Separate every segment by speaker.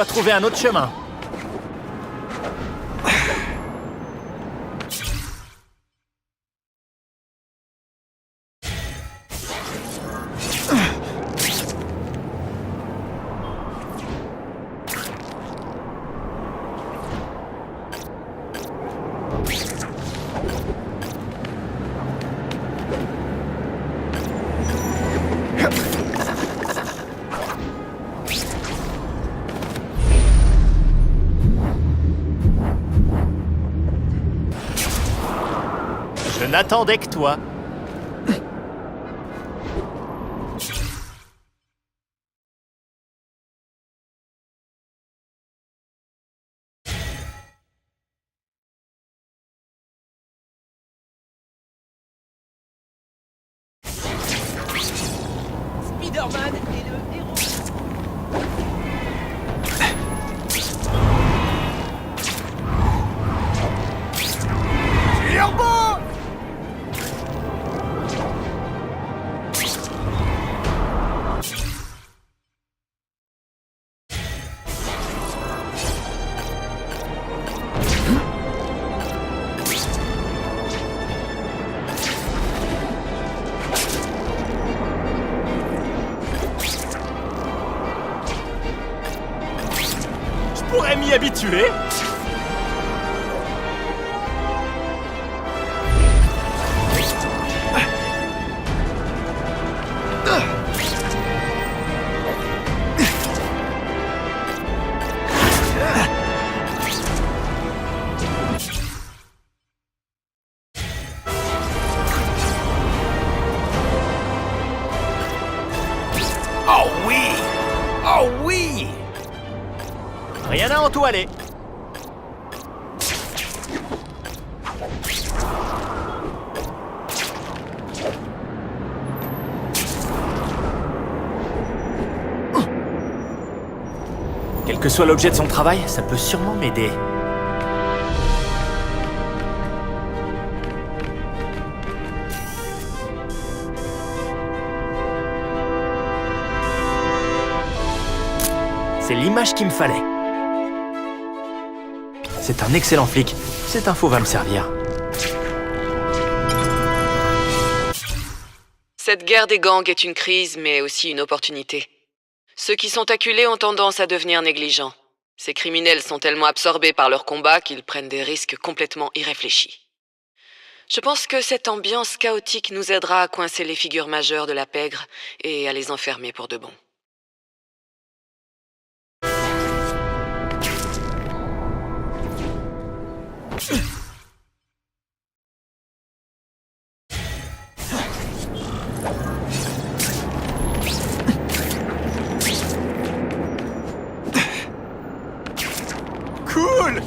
Speaker 1: dois trouver un autre chemin. Je n'attendais que toi.
Speaker 2: Spider-Man est le héros.
Speaker 1: Turbo! Je pourrais m'y habituer.
Speaker 3: Oh oui! Oh oui!
Speaker 1: Rien à entoiler. Quel que soit l'objet de son travail, ça peut sûrement m'aider. C'est l'image qu'il me fallait. C'est un excellent flic. Cette info va me servir.
Speaker 4: Cette guerre des gangs est une crise, mais aussi une opportunité. Ceux qui sont acculés ont tendance à devenir négligents. Ces criminels sont tellement absorbés par leur combat qu'ils prennent des risques complètement irréfléchis. Je pense que cette ambiance chaotique nous aidera à coincer les figures majeures de la pègre et à les enfermer pour de bon.
Speaker 1: Cool!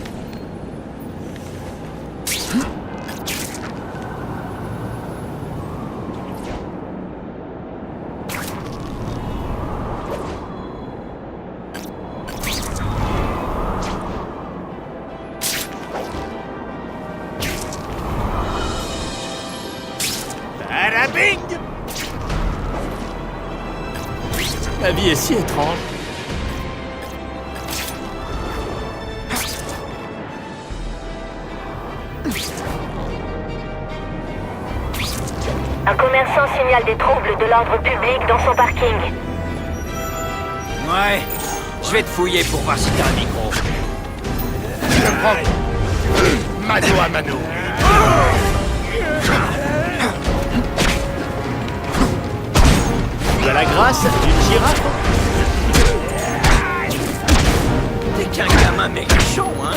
Speaker 1: Bing! La vie est si étrange.
Speaker 5: Un commerçant signale des troubles de l'ordre public dans son parking.
Speaker 3: Ouais, je vais te fouiller pour voir si t'as un micro.
Speaker 6: Je prends mano à mano.
Speaker 1: De la grâce d'une girafe.
Speaker 3: T'es qu'un gamin méchant, hein?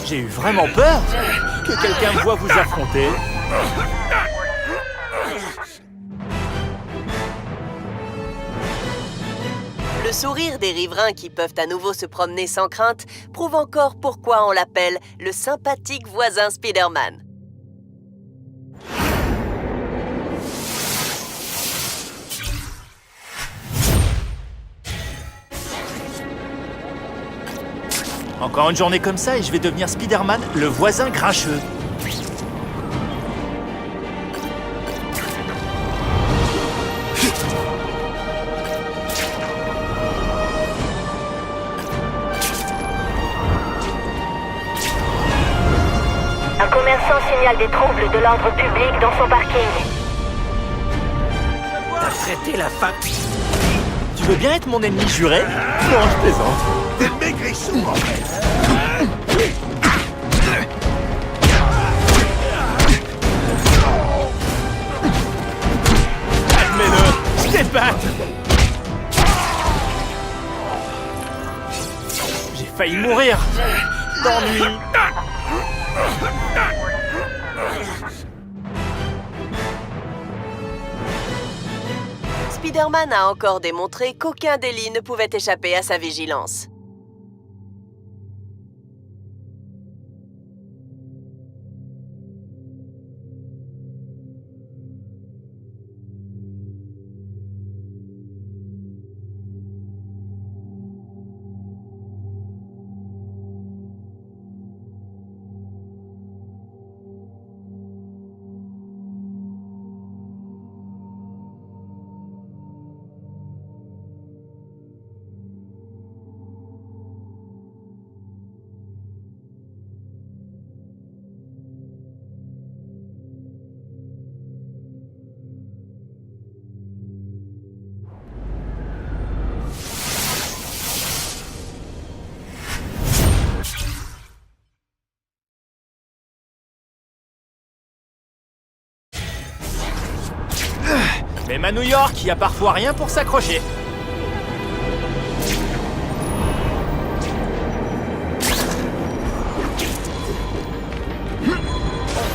Speaker 1: J'ai eu vraiment peur que quelqu'un me voie vous affronter.
Speaker 2: Le sourire des riverains qui peuvent à nouveau se promener sans crainte prouve encore pourquoi on l'appelle le sympathique voisin Spider-Man.
Speaker 1: Encore une journée comme ça et je vais devenir Spider-Man, le voisin grincheux.
Speaker 5: signale des troubles de l'ordre public dans son parking.
Speaker 3: T'as traité la femme...
Speaker 1: Tu veux bien être mon ennemi juré? Non, je plaisante.
Speaker 6: T'es maigrichon, en fait.
Speaker 1: Admets-le, je t'épate. J'ai failli mourir d'ennui.
Speaker 2: Spider-Man a encore démontré qu'aucun délit ne pouvait échapper à sa vigilance.
Speaker 1: Même à New York, il y a parfois rien pour s'accrocher.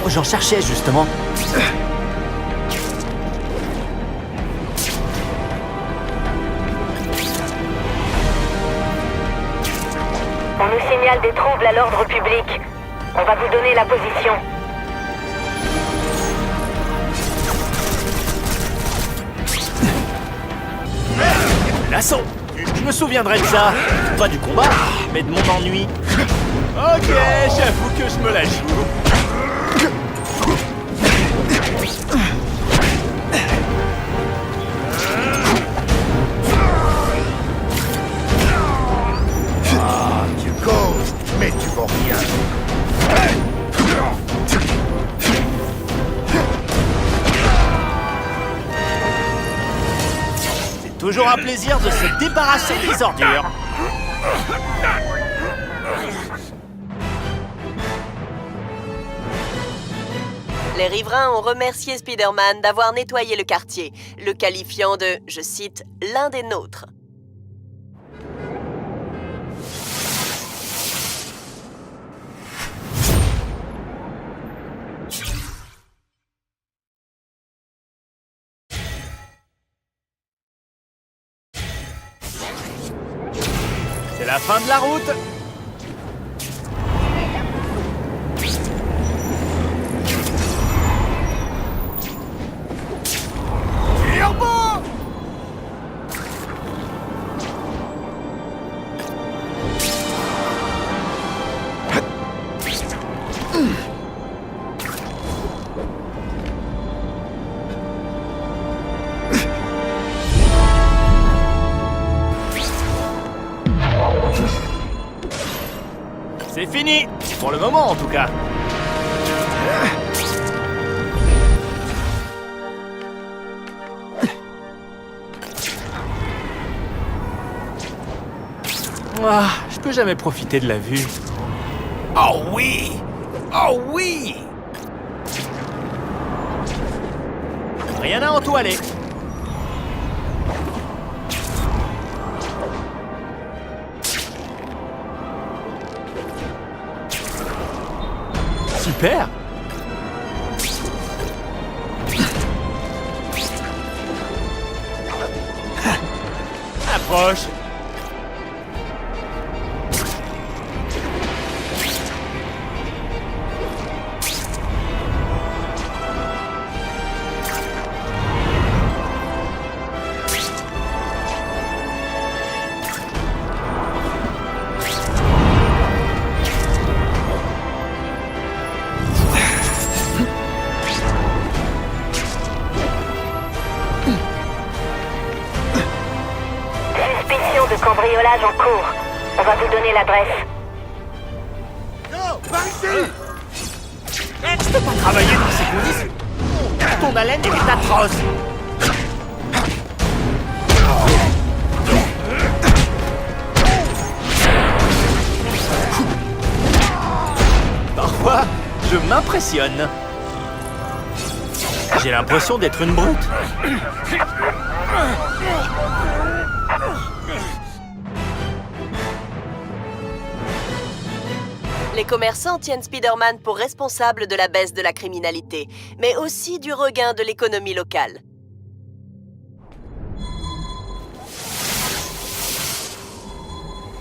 Speaker 1: Oh, j'en cherchais justement.
Speaker 5: On nous signale des troubles à l'ordre public. On va vous donner la position.
Speaker 1: L'assaut. Je me souviendrai de ça. Pas du combat, mais de mon ennui. Ok, j'avoue que je me la joue.
Speaker 6: Ah, tu causes, mais tu vaux rien.
Speaker 1: C'est toujours un plaisir de se débarrasser des ordures.
Speaker 2: Les riverains ont remercié Spider-Man d'avoir nettoyé le quartier, le qualifiant de, je cite, l'un des nôtres.
Speaker 1: C'est la fin de la route. C'est fini, pour le moment en tout cas. Ah, je peux jamais profiter de la vue.
Speaker 3: Oh oui! Oh oui!
Speaker 1: Rien à en toiler. Super. Approche.
Speaker 5: Cambriolage en cours. On va vous donner l'adresse.
Speaker 6: Non, par ici!
Speaker 1: Je peux pas travailler dans ces conditions. Ton haleine est atroce. Parfois, je m'impressionne. J'ai l'impression d'être une brute.
Speaker 2: Les commerçants tiennent Spider-Man pour responsable de la baisse de la criminalité, mais aussi du regain de l'économie locale.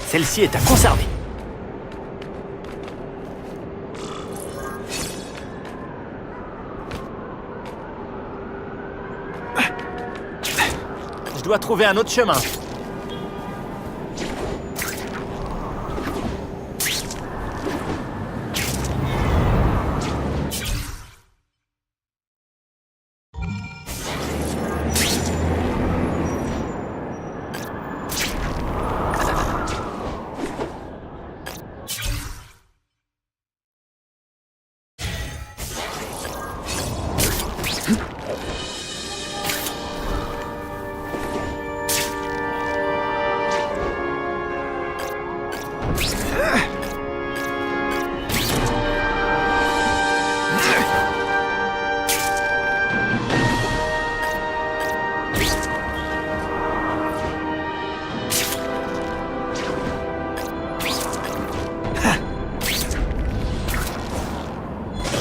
Speaker 1: Celle-ci est à conserver. Je dois trouver un autre chemin.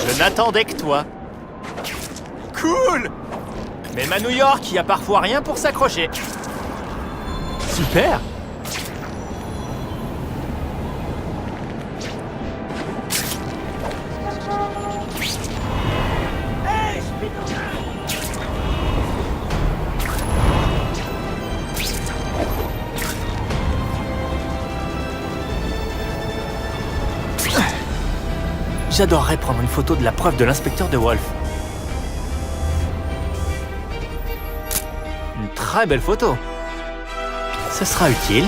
Speaker 1: Je n'attendais que toi. Cool! Même à New York, il y a parfois rien pour s'accrocher. Super! J'adorerais prendre une photo de la preuve de l'inspecteur de Wolf. Une très belle photo. Ce sera utile.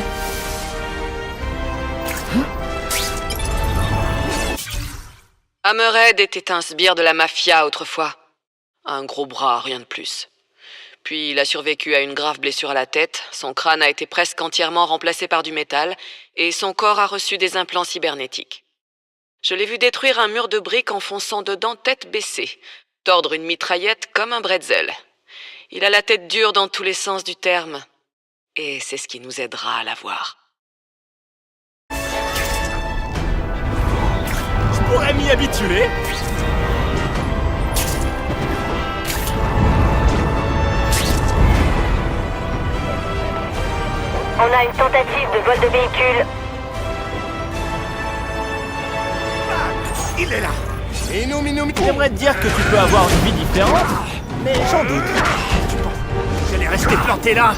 Speaker 4: Hammerhead était un sbire de la mafia autrefois. Un gros bras, rien de plus. Puis il a survécu à une grave blessure à la tête, son crâne a été presque entièrement remplacé par du métal, et son corps a reçu des implants cybernétiques. Je l'ai vu détruire un mur de briques en fonçant dedans tête baissée, tordre une mitraillette comme un bretzel. Il a la tête dure dans tous les sens du terme, et c'est ce qui nous aidera à la voir.
Speaker 1: Je pourrais m'y habituer.
Speaker 5: On a une tentative de vol de véhicule.
Speaker 6: Il est là. Minou.
Speaker 1: J'aimerais te dire que tu peux avoir une vie différente, mais j'en doute. Tu penses que j'allais rester planté là?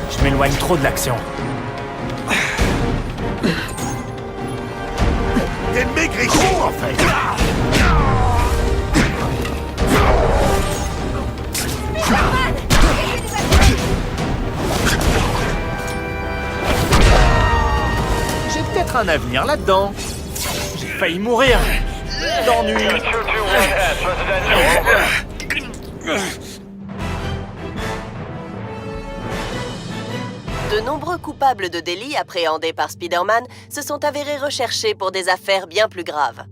Speaker 1: Je m'éloigne trop de l'action.
Speaker 6: T'es maigrichon, en fait.
Speaker 1: J'ai peut-être un avenir là-dedans. J'ai failli mourir d'ennui.
Speaker 2: De nombreux coupables de délits appréhendés par Spider-Man se sont avérés recherchés pour des affaires bien plus graves.